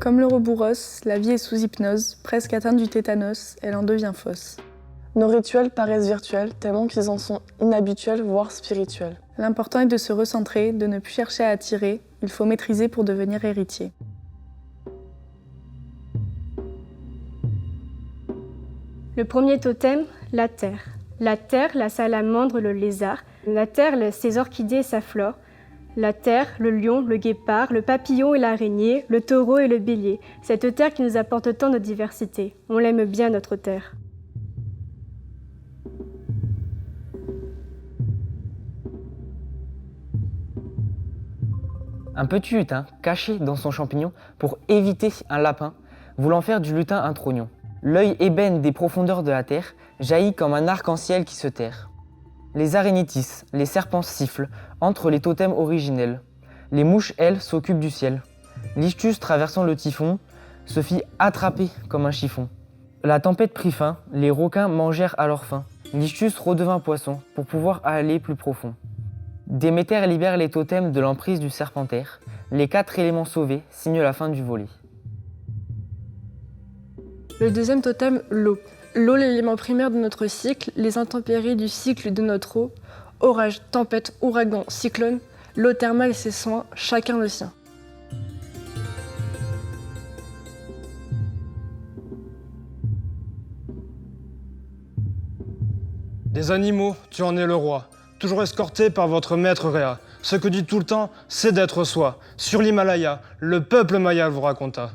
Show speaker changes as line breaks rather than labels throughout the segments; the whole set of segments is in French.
Comme l'Ouroboros, la vie est sous hypnose, presque atteinte du tétanos, elle en devient fausse.
Nos rituels paraissent virtuels, tellement qu'ils en sont inhabituels, voire spirituels.
L'important est de se recentrer, de ne plus chercher à attirer, il faut maîtriser pour devenir héritier.
Le premier totem, la terre. La terre, la salamandre, le lézard. La terre, ses orchidées et sa flore. La terre, le lion, le guépard, le papillon et l'araignée, le taureau et le bélier. Cette terre qui nous apporte tant de diversité. On l'aime bien, notre terre.
Un petit lutin caché dans son champignon pour éviter un lapin, voulant faire du lutin un trognon. L'œil ébène des profondeurs de la terre jaillit comme un arc-en-ciel qui se terre. Les araignées tissent, les serpents sifflent entre les totems originels. Les mouches, elles, s'occupent du ciel. L'Ichthus, traversant le typhon, se fit attraper comme un chiffon. La tempête prit fin, les requins mangèrent à leur faim. L'Ichthus redevint poisson pour pouvoir aller plus profond. Déméter libère les totems de l'emprise du serpentaire. Les 4 éléments sauvés signent la fin du volet.
Le deuxième totem, l'eau. L'eau, l'élément primaire de notre cycle, les intempéries du cycle de notre eau. Orage, tempête, ouragan, cyclone. L'eau thermale et ses soins, chacun le sien.
Des animaux, tu en es le roi. Toujours escorté par votre maître Réa. Ce que dit tout le temps, c'est d'être soi. Sur l'Himalaya, le peuple maya vous raconta.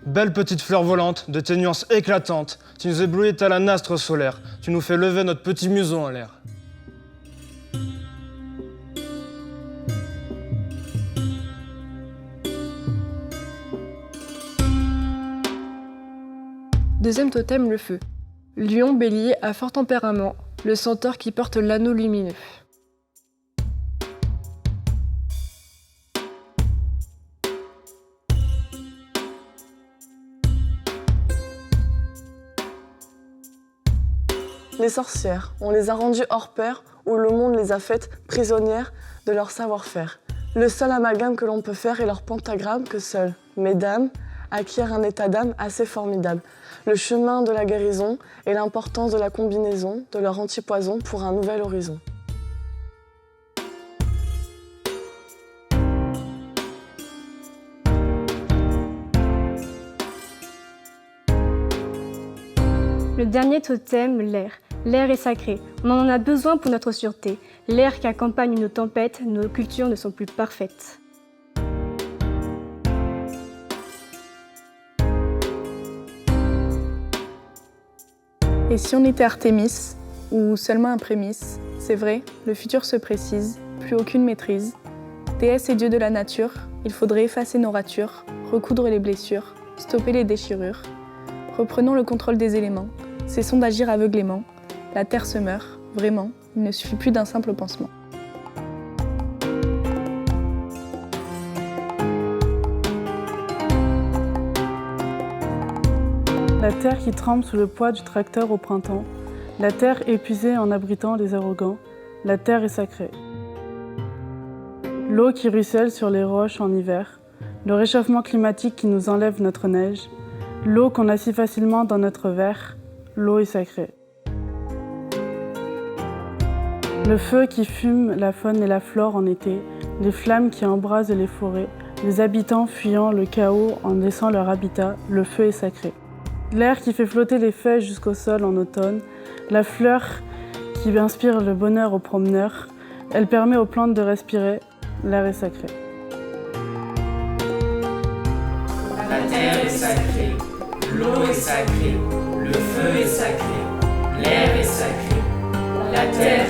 Belle petite fleur volante, de tes nuances éclatantes, tu nous éblouis tel un astre solaire, tu nous fais lever notre petit museau en l'air.
Deuxième totem, le feu. Lion, bélier, à fort tempérament, le centaure qui porte l'anneau lumineux. Les sorcières, on les a rendues hors pair, ou le monde les a faites prisonnières de leur savoir-faire. Le seul amalgame que l'on peut faire est leur pentagramme que seules, mesdames, acquièrent un état d'âme assez formidable. Le chemin de la guérison et l'importance de la combinaison de leur antipoison pour un nouvel horizon.
Le dernier totem, l'air. L'air est sacré. On en a besoin pour notre sûreté. L'air qui accompagne nos tempêtes, nos cultures ne sont plus parfaites.
Et si on était Artémis, ou seulement un prémisse, c'est vrai, le futur se précise, plus aucune maîtrise. Déesse et dieu de la nature, il faudrait effacer nos ratures, recoudre les blessures, stopper les déchirures. Reprenons le contrôle des éléments, cessons d'agir aveuglément. La terre se meurt, vraiment, il ne suffit plus d'un simple pansement.
La terre qui tremble sous le poids du tracteur au printemps, la terre épuisée en abritant les arrogants, la terre est sacrée. L'eau qui ruisselle sur les roches en hiver, le réchauffement climatique qui nous enlève notre neige, l'eau qu'on a si facilement dans notre verre, l'eau est sacrée. Le feu qui fume la faune et la flore en été, les flammes qui embrasent les forêts, les habitants fuyant le chaos en laissant leur habitat, le feu est sacré. L'air qui fait flotter les feuilles jusqu'au sol en automne, la fleur qui inspire le bonheur aux promeneurs, elle permet aux plantes de respirer, l'air est sacré.
La terre est sacrée, l'eau est sacrée, le feu est sacré, l'air est sacré, la terre